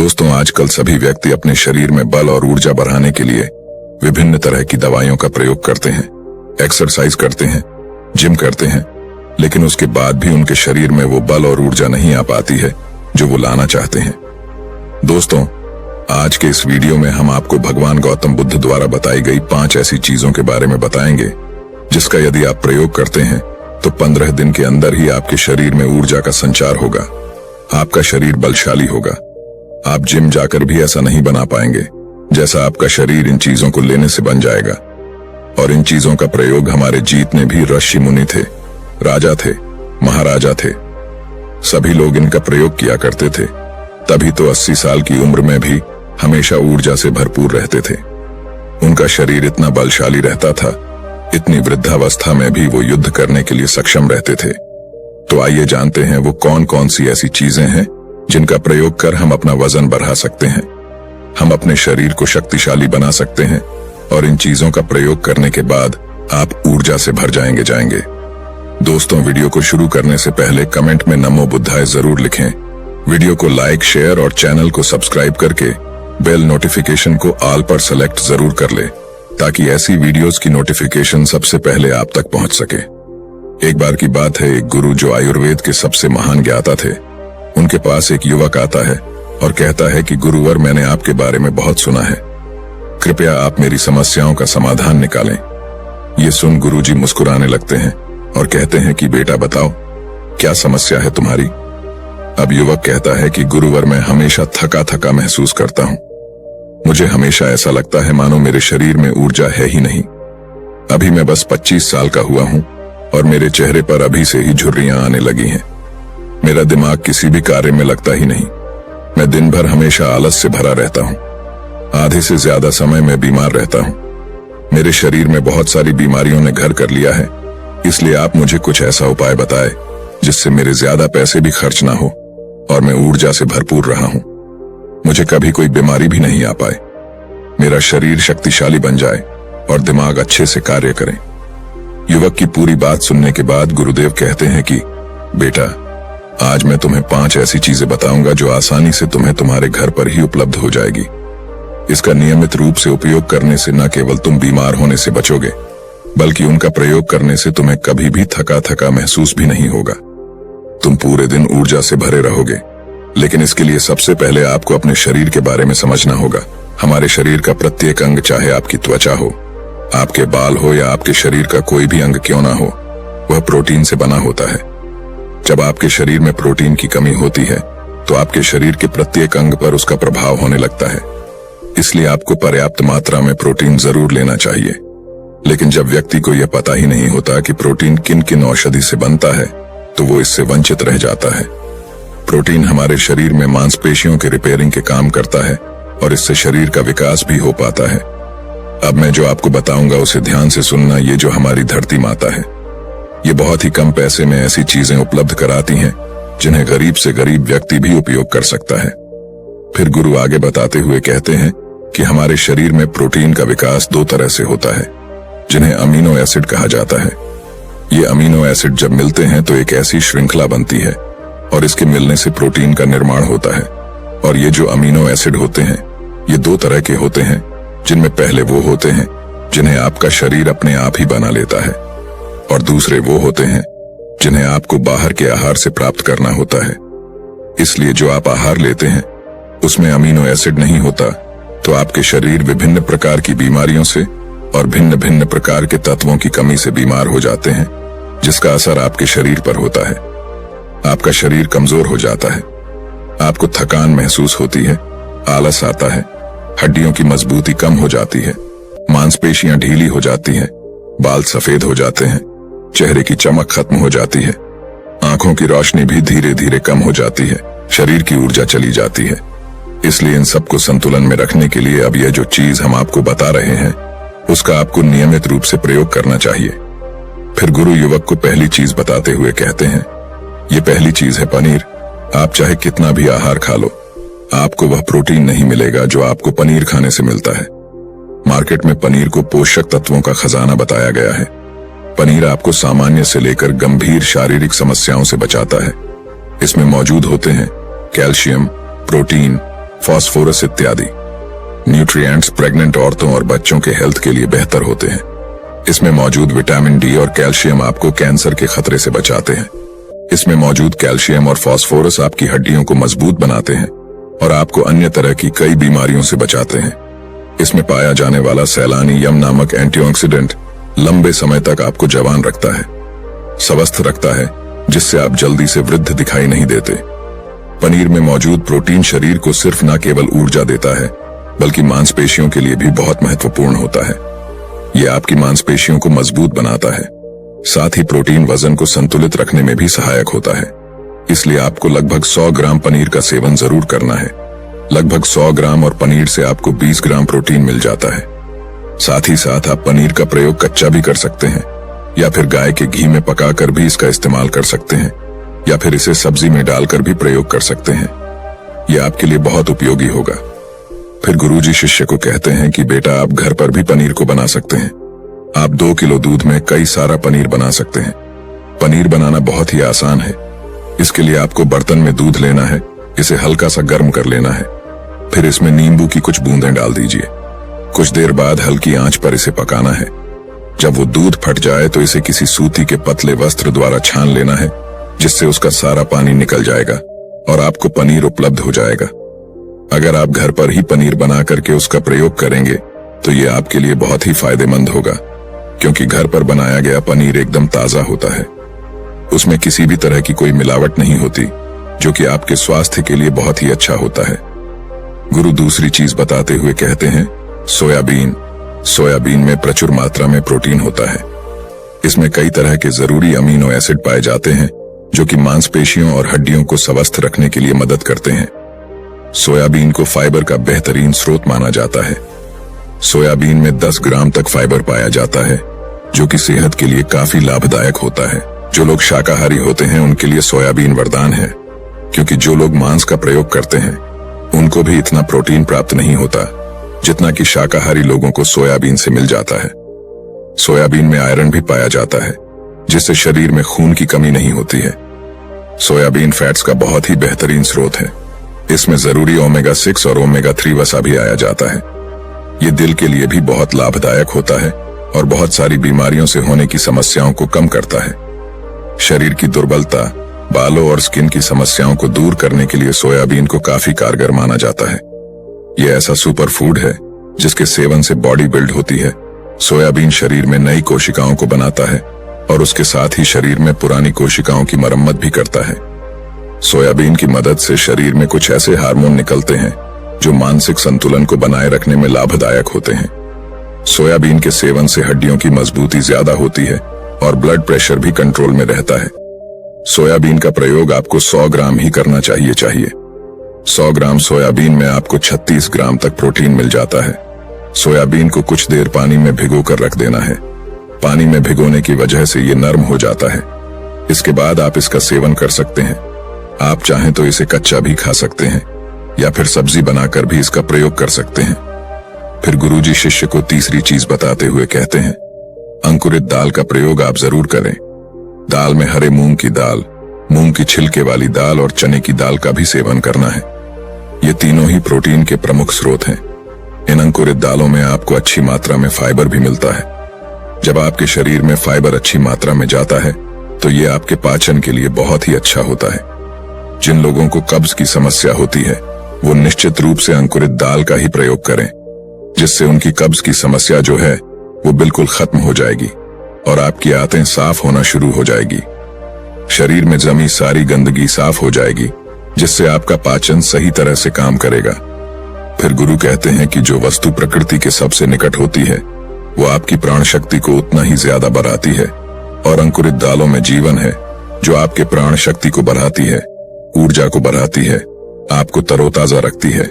दोस्तों, आजकल सभी व्यक्ति अपने शरीर में बल और ऊर्जा बढ़ाने के लिए विभिन्न तरह की दवाइयों का प्रयोग करते हैं, एक्सरसाइज करते हैं, जिम करते हैं, लेकिन उसके बाद भी उनके शरीर में वो बल और ऊर्जा नहीं आ पाती है जो वो लाना चाहते हैं। दोस्तों, आज के इस वीडियो में हम आपको भगवान गौतम बुद्ध द्वारा बताई गई 5 ऐसी चीजों के बारे में बताएंगे जिसका यदि आप प्रयोग करते हैं तो 15 दिन के अंदर ही आपके शरीर में ऊर्जा का संचार होगा, आपका शरीर बलशाली होगा। आप जिम जाकर भी ऐसा नहीं बना पाएंगे जैसा आपका शरीर इन चीजों को लेने से बन जाएगा। और इन चीजों का प्रयोग हमारे जीतने भी ऋषि मुनि थे, राजा थे, महाराजा थे, सभी लोग इनका प्रयोग किया करते थे। तभी तो 80 साल की उम्र में भी हमेशा ऊर्जा से भरपूर रहते थे। उनका शरीर इतना बलशाली रहता था, इतनी वृद्धावस्था में भी वो युद्ध करने के लिए सक्षम रहते थे। तो आइए जानते हैं वो कौन कौन सी ऐसी चीजें हैं जिनका प्रयोग कर हम अपना वजन बढ़ा सकते हैं, हम अपने शरीर को शक्तिशाली बना सकते हैं, और इन चीजों का प्रयोग करने के बाद आप ऊर्जा से भर जाएंगे। दोस्तों, वीडियो को शुरू करने से पहले कमेंट में नमो बुद्धाय जरूर लिखें। वीडियो को लाइक, शेयर और चैनल को सब्सक्राइब करके बेल नोटिफिकेशन को ऑल पर सेलेक्ट जरूर कर ले ताकि ऐसी वीडियोस की नोटिफिकेशन सबसे पहले आप तक पहुंच सके। एक बार की बात है, एक गुरु जो आयुर्वेद के सबसे महान ज्ञाता थे, उनके पास एक युवक आता है और कहता है कि गुरुवर, मैंने आपके बारे में बहुत सुना है, कृपया आप मेरी समस्याओं का समाधान निकालें। ये सुन गुरुजी मुस्कुराने लगते हैं और कहते हैं कि बेटा बताओ, क्या समस्या है तुम्हारी? अब युवक कहता है कि गुरुवर, मैं हमेशा थका थका महसूस करता हूँ। मुझे हमेशा ऐसा लगता है मानो मेरे शरीर में ऊर्जा है ही नहीं। अभी मैं बस 25 साल का हुआ हूँ और मेरे चेहरे पर अभी से ही झुर्रियां आने लगी हैं। मेरा दिमाग किसी भी कार्य में लगता ही नहीं। मैं दिन भर हमेशा आलस से भरा रहता हूँ। आधे से ज्यादा समय मैं बीमार रहता हूँ। मेरे शरीर में बहुत सारी बीमारियों ने घर कर लिया है, इसलिए आप मुझे कुछ ऐसा उपाय बताएं जिससे मेरे ज्यादा पैसे भी खर्च ना हो और मैं ऊर्जा से भरपूर रहा हूँ। मुझे कभी कोई बीमारी भी नहीं आ पाए, मेरा शरीर शक्तिशाली बन जाए और दिमाग अच्छे से कार्य करे। युवक की पूरी बात सुनने के बाद गुरुदेव कहते हैं कि बेटा, आज मैं तुम्हें 5 ऐसी चीजें बताऊंगा जो आसानी से तुम्हें तुम्हारे घर पर ही उपलब्ध हो जाएगी। इसका नियमित रूप से उपयोग करने से न केवल तुम बीमार होने से बचोगे, बल्कि उनका प्रयोग करने से तुम्हें कभी भी थका थका महसूस भी नहीं होगा। तुम पूरे दिन ऊर्जा से भरे रहोगे। लेकिन इसके लिए सबसे पहले आपको अपने शरीर के बारे में समझना होगा। हमारे शरीर का प्रत्येक अंग, चाहे आपकी त्वचा हो, आपके बाल हो या आपके शरीर का कोई भी अंग क्यों ना हो, वह प्रोटीन से बना होता है। जब आपके शरीर में प्रोटीन की कमी होती है तो आपके शरीर के प्रत्येक अंग पर उसका प्रभाव होने लगता है। इसलिए आपको पर्याप्त मात्रा में प्रोटीन जरूर लेना चाहिए। लेकिन जब व्यक्ति को यह पता ही नहीं होता कि प्रोटीन किन किन औषधि से बनता है तो वो इससे वंचित रह जाता है। प्रोटीन हमारे शरीर में मांसपेशियों के रिपेयरिंग के काम करता है और इससे शरीर का विकास भी हो पाता है। अब मैं जो आपको बताऊंगा उसे ध्यान से सुनना। ये जो हमारी धरती माता है, ये बहुत ही कम पैसे में ऐसी चीजें उपलब्ध कराती हैं जिन्हें गरीब से गरीब व्यक्ति भी उपयोग कर सकता है। फिर गुरु आगे बताते हुए कहते हैं कि हमारे शरीर में प्रोटीन का विकास 2 तरह से होता है, जिन्हें अमीनो एसिड कहा जाता है। ये अमीनो एसिड जब मिलते हैं तो एक ऐसी श्रृंखला बनती है और इसके मिलने से प्रोटीन का निर्माण होता है। और ये जो अमीनो एसिड होते हैं, ये 2 तरह के होते हैं, जिनमें पहले वो होते हैं जिन्हें आपका शरीर अपने आप ही बना लेता है, और दूसरे वो होते हैं जिन्हें आपको बाहर के आहार से प्राप्त करना होता है। इसलिए जो आप आहार लेते हैं उसमें अमीनो एसिड नहीं होता तो आपके शरीर विभिन्न प्रकार की बीमारियों से और भिन्न भिन्न प्रकार के तत्वों की कमी से बीमार हो जाते हैं, जिसका असर आपके शरीर पर होता है। आपका शरीर कमजोर हो जाता है, आपको थकान महसूस होती है, आलस आता है, हड्डियों की मजबूती कम हो जाती है, मांसपेशियां ढीली हो जाती हैं, बाल सफेद हो जाते हैं, चेहरे की चमक खत्म हो जाती है, आंखों की रोशनी भी धीरे धीरे कम हो जाती है, शरीर की ऊर्जा चली जाती है। इसलिए इन सबको संतुलन में रखने के लिए अब यह जो चीज हम आपको बता रहे हैं उसका आपको नियमित रूप से प्रयोग करना चाहिए। फिर गुरु युवक को पहली चीज बताते हुए कहते हैं, ये पहली चीज है पनीर। आप चाहे कितना भी आहार खा लो, आपको वह प्रोटीन नहीं मिलेगा जो आपको पनीर खाने से मिलता है। मार्केट में पनीर को पोषक तत्वों का खजाना बताया गया है। पनीर आपको सामान्य से लेकर गंभीर शारीरिक समस्याओं से बचाता है। इसमें मौजूद होते हैं कैल्शियम, प्रोटीन, फास्फोरस इत्यादि। न्यूट्रिएंट्स प्रेग्नेंट औरतों और बच्चों के हेल्थ के लिए बेहतर होते हैं। इसमें मौजूद विटामिन डी और कैल्शियम आपको कैंसर के खतरे से बचाते हैं। इसमें मौजूद कैल्शियम और फास्फोरस आपकी हड्डियों को मजबूत बनाते हैं और आपको अन्य तरह की कई बीमारियों से बचाते हैं। इसमें पाया जाने वाला सैलानी यम नामक एंटीऑक्सीडेंट लंबे समय तक आपको जवान रखता है, स्वस्थ रखता है, जिससे आप जल्दी से वृद्ध दिखाई नहीं देते। पनीर में मौजूद प्रोटीन शरीर को सिर्फ न केवल ऊर्जा देता है बल्कि मांसपेशियों के लिए भी बहुत महत्वपूर्ण होता है। यह आपकी मांसपेशियों को मजबूत बनाता है। साथ ही प्रोटीन वजन को संतुलित रखने में भी सहायक होता है। इसलिए आपको लगभग 100 ग्राम पनीर का सेवन जरूर करना है। लगभग 100 ग्राम और पनीर से आपको 20 ग्राम प्रोटीन मिल जाता है। साथ ही साथ आप पनीर का प्रयोग कच्चा भी कर सकते हैं या फिर गाय के घी में पकाकर भी इसका इस्तेमाल कर सकते हैं या फिर इसे सब्जी में डालकर भी प्रयोग कर सकते हैं। यह आपके लिए बहुत उपयोगी होगा। फिर गुरुजी शिष्य को कहते हैं कि बेटा आप घर पर भी पनीर को बना सकते हैं। आप 2 किलो दूध में कई सारा पनीर बना सकते हैं। पनीर बनाना बहुत ही आसान है। इसके लिए आपको बर्तन में दूध लेना है, इसे हल्का सा गर्म कर लेना है, फिर इसमें नींबू की कुछ बूंदें डाल दीजिए। कुछ देर बाद हल्की आंच पर इसे पकाना है। जब वो दूध फट जाए तो इसे किसी सूती के पतले वस्त्र द्वारा छान लेना है, जिससे उसका सारा पानी निकल जाएगा और आपको पनीर उपलब्ध हो जाएगा। अगर आप घर पर ही पनीर बना करके उसका प्रयोग करेंगे तो ये आपके लिए बहुत ही फायदेमंद होगा, क्योंकि घर पर बनाया गया पनीर एकदम ताजा होता है। उसमें किसी भी तरह की कोई मिलावट नहीं होती, जो कि आपके स्वास्थ्य के लिए बहुत ही अच्छा होता है। गुरु दूसरी चीज बताते हुए कहते हैं, सोयाबीन। सोयाबीन में प्रचुर मात्रा में प्रोटीन होता है। इसमें कई तरह के जरूरी अमीनो एसिड पाए जाते हैं, जो कि मांसपेशियों और हड्डियों को स्वस्थ रखने के लिए मदद करते हैं। सोयाबीन को फाइबर का बेहतरीन स्रोत माना जाता है। सोयाबीन में 10 ग्राम तक फाइबर पाया जाता है, जो कि सेहत के लिए काफी लाभदायक होता है। जो लोग शाकाहारी होते हैं उनके लिए सोयाबीन वरदान है, क्योंकि जो लोग मांस का प्रयोग करते हैं उनको भी इतना प्रोटीन प्राप्त नहीं होता जितना कि शाकाहारी लोगों को सोयाबीन से मिल जाता है। सोयाबीन में आयरन भी पाया जाता है, जिससे शरीर में खून की कमी नहीं होती है। सोयाबीन फैट्स का बहुत ही बेहतरीन स्रोत है। इसमें जरूरी ओमेगा 6 और ओमेगा 3 वसा भी आया जाता है। ये दिल के लिए भी बहुत लाभदायक होता है और बहुत सारी बीमारियों से होने की समस्याओं को कम करता है। शरीर की दुर्बलता, बालों और स्किन की समस्याओं को दूर करने के लिए सोयाबीन को काफी कारगर माना जाता है। यह ऐसा सुपर फूड है जिसके सेवन से बॉडी बिल्ड होती है। सोयाबीन शरीर में नई कोशिकाओं को बनाता है और उसके साथ ही शरीर में पुरानी कोशिकाओं की मरम्मत भी करता है। सोयाबीन की मदद से शरीर में कुछ ऐसे हार्मोन निकलते हैं जो मानसिक संतुलन को बनाए रखने में लाभदायक होते हैं। सोयाबीन के सेवन से हड्डियों की मजबूती ज्यादा होती है और ब्लड प्रेशर भी कंट्रोल में रहता है। सोयाबीन का प्रयोग आपको 100 ग्राम ही करना चाहिए। 100 ग्राम सोयाबीन में आपको 36 ग्राम तक प्रोटीन मिल जाता है। सोयाबीन को कुछ देर पानी में भिगो कर रख देना है। पानी में भिगोने की वजह से ये नरम हो जाता है। इसके बाद आप इसका सेवन कर सकते हैं। आप चाहें तो इसे कच्चा भी खा सकते हैं या फिर सब्जी बनाकर भी इसका प्रयोग कर सकते हैं। फिर गुरुजी शिष्य को तीसरी चीज बताते हुए कहते हैं, अंकुरित दाल का प्रयोग आप जरूर करें। दाल में हरे मूंग की दाल, मूंग की छिलके वाली दाल और चने की दाल का भी सेवन करना है। ये तीनों ही प्रोटीन के प्रमुख स्रोत हैं। इन अंकुरित दालों में आपको अच्छी मात्रा में फाइबर भी मिलता है। जब आपके शरीर में फाइबर अच्छी मात्रा में जाता है तो ये आपके पाचन के लिए बहुत ही अच्छा होता है। जिन लोगों को कब्ज की समस्या होती है वो निश्चित रूप से अंकुरित दाल का ही प्रयोग करें, जिससे उनकी कब्ज की समस्या जो है वो बिल्कुल खत्म हो जाएगी और आपकी आंतें साफ होना शुरू हो जाएगी। शरीर में जमी सारी गंदगी साफ हो जाएगी, जिससे आपका पाचन सही तरह से काम करेगा। फिर गुरु कहते हैं कि जो वस्तु प्रकृति के सबसे निकट होती है वो आपकी प्राण शक्ति को उतना ही ज्यादा बढ़ाती है, और अंकुरित दालों में जीवन है जो आपके प्राण शक्ति को बढ़ाती है, ऊर्जा को बढ़ाती है, आपको तरोताजा रखती है।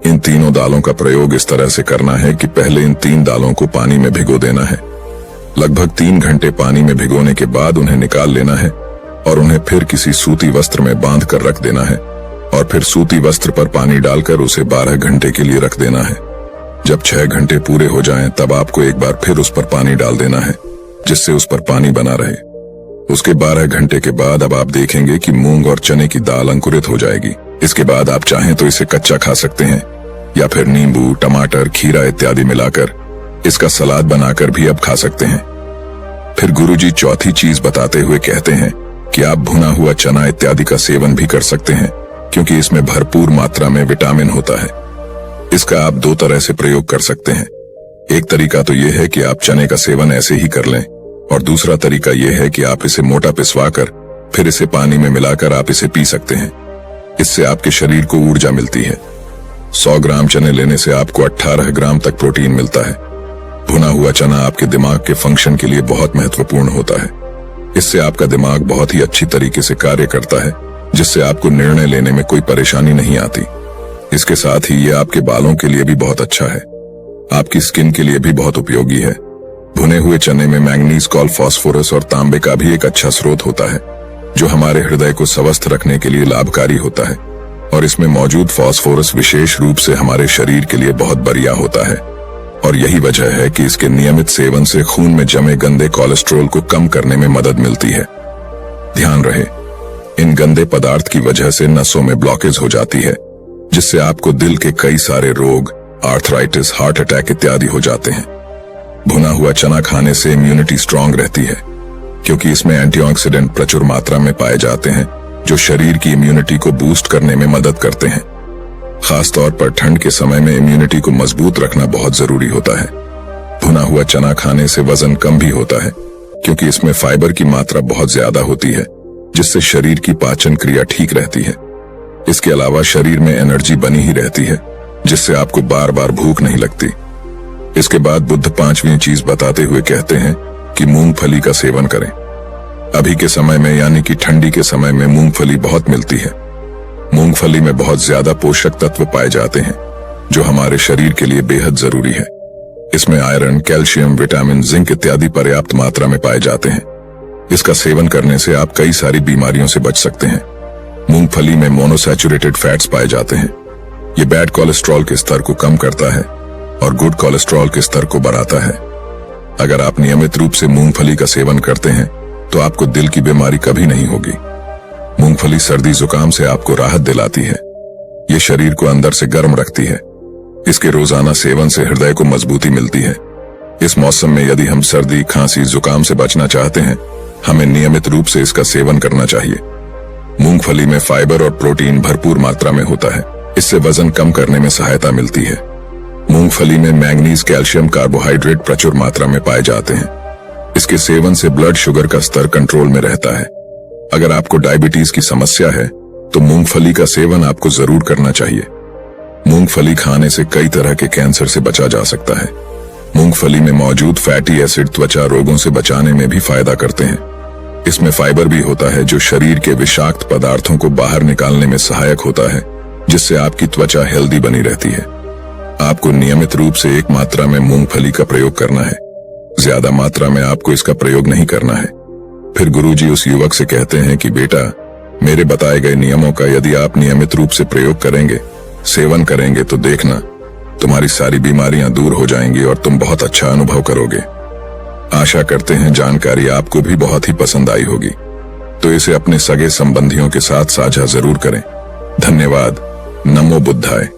इन तीनों दालों का प्रयोग इस तरह से करना है कि पहले इन 3 दालों को पानी में भिगो देना है। लगभग 3 घंटे पानी में भिगोने के बाद उन्हें निकाल लेना है और उन्हें फिर किसी सूती वस्त्र में बांध कर रख देना है, और फिर सूती वस्त्र पर पानी डालकर उसे 12 घंटे के लिए रख देना है। जब 6 घंटे पूरे हो जाएं, तब आपको एक बार फिर उस पर पानी डाल देना है, जिससे उस पर पानी बना रहे। उसके 12 घंटे के बाद अब आप देखेंगे कि मूंग और चने की दाल अंकुरित हो जाएगी। इसके बाद आप चाहें तो इसे कच्चा खा सकते हैं या फिर नींबू, टमाटर, खीरा इत्यादि मिलाकर इसका सलाद बनाकर भी आप खा सकते हैं। फिर गुरुजी चौथी चीज बताते हुए कहते हैं कि आप भुना हुआ चना इत्यादि का सेवन भी कर सकते हैं, क्योंकि इसमें भरपूर मात्रा में विटामिन होता है। इसका आप दो तरह से प्रयोग कर सकते हैं। एक तरीका तो यह है कि आप चने का सेवन ऐसे ही कर लें, और दूसरा तरीका यह है कि आप इसे मोटा पिसवाकर फिर इसे पानी में मिलाकर आप इसे पी सकते हैं। इससे आपके शरीर को ऊर्जा मिलती है। 100 ग्राम चने लेने से आपको 18 ग्राम तक प्रोटीन मिलता है। भुना हुआ चना आपके दिमाग के फंक्शन के लिए बहुत महत्वपूर्ण होता है। इससे आपका दिमाग बहुत ही अच्छी तरीके से कार्य करता है, जिससे आपको निर्णय लेने में कोई परेशानी नहीं आती। इसके साथ ही ये आपके बालों के लिए भी बहुत अच्छा है। आपकी स्किन के लिए भी बहुत उपयोगी है। भुने हुए चने में मैंगनीज, कॉल, फास्फोरस और तांबे का भी एक अच्छा स्रोत होता है, जो हमारे हृदय को स्वस्थ रखने के लिए लाभकारी होता है। और इसमें मौजूद फास्फोरस विशेष रूप से हमारे शरीर के लिए बहुत बढ़िया होता है, और यही वजह है कि इसके नियमित सेवन से खून में जमे गंदे कोलेस्ट्रॉल को कम करने में मदद मिलती है। ध्यान रहे, इन गंदे पदार्थ की वजह से नसों में ब्लॉकेज हो जाती है, जिससे आपको दिल के कई सारे रोग, आर्थराइटिस, हार्ट अटैक इत्यादि हो जाते हैं। भुना हुआ चना खाने से इम्यूनिटी स्ट्रांग रहती है, क्योंकि इसमें एंटीऑक्सीडेंट प्रचुर मात्रा में पाए जाते हैं, जो शरीर की इम्यूनिटी को बूस्ट करने में मदद करते हैं। खासतौर पर ठंड के समय में इम्यूनिटी को मजबूत रखना बहुत जरूरी होता है। भुना हुआ चना खाने से वजन कम भी होता है, क्योंकि इसमें फाइबर की मात्रा बहुत ज्यादा होती है, जिससे शरीर की पाचन क्रिया ठीक रहती है। इसके अलावा शरीर में एनर्जी बनी ही रहती है, जिससे आपको बार बार भूख नहीं लगती। इसके बाद बुद्ध 5वीं चीज बताते हुए कहते हैं कि मूंगफली का सेवन करें। अभी के समय में यानी कि ठंडी के समय में मूंगफली बहुत मिलती है। मूंगफली में बहुत ज्यादा पोषक तत्व पाए जाते हैं, जो हमारे शरीर के लिए बेहद जरूरी है। इसमें आयरन, कैल्शियम, विटामिन, जिंक इत्यादि पर्याप्त मात्रा में पाए जाते हैं। इसका सेवन करने से आप कई सारी बीमारियों से बच सकते हैं। मूंगफली में मोनोसैचुरेटेड फैट्स पाए जाते हैं। ये बैड कोलेस्ट्रॉल के स्तर को कम करता है और गुड कोलेस्ट्रॉल के स्तर को बढ़ाता है। अगर आप नियमित रूप से मूंगफली का सेवन करते हैं तो आपको दिल की बीमारी कभी नहीं होगी। मूंगफली सर्दी जुकाम से आपको राहत दिलाती है। ये शरीर को अंदर से गर्म रखती है। इसके रोजाना सेवन से हृदय को मजबूती मिलती है। इस मौसम में यदि हम सर्दी, खांसी, जुकाम से बचना चाहते हैं, हमें नियमित रूप से इसका सेवन करना चाहिए। मूंगफली में फाइबर और प्रोटीन भरपूर मात्रा में होता है। इससे वजन कम करने में सहायता मिलती है। मूंगफली में मैंगनीज, कैल्शियम, कार्बोहाइड्रेट प्रचुर मात्रा में पाए जाते हैं। इसके सेवन से ब्लड शुगर का स्तर कंट्रोल में रहता है। अगर आपको डायबिटीज की समस्या है तो मूंगफली का सेवन आपको जरूर करना चाहिए। मूंगफली खाने से कई तरह के कैंसर से बचा जा सकता है। मूंगफली में मौजूद फैटी एसिड त्वचा रोगों से बचाने में भी फायदा करते हैं। इसमें फाइबर भी होता है, जो शरीर के विषाक्त पदार्थों को बाहर निकालने में सहायक होता है, जिससे आपकी त्वचा हेल्दी बनी रहती है। आपको नियमित रूप से एक मात्रा में मूंगफली का प्रयोग करना है। ज्यादा मात्रा में आपको इसका प्रयोग नहीं करना है। फिर गुरुजी उस युवक से कहते हैं कि बेटा, मेरे बताए गए नियमों का यदि आप नियमित रूप से प्रयोग करेंगे, सेवन करेंगे, तो देखना तुम्हारी सारी बीमारियां दूर हो जाएंगी और तुम बहुत अच्छा अनुभव करोगे। आशा करते हैं जानकारी आपको भी बहुत ही पसंद आई होगी, तो इसे अपने सगे संबंधियों के साथ साझा जरूर करें। धन्यवाद। नमो बुद्धाय।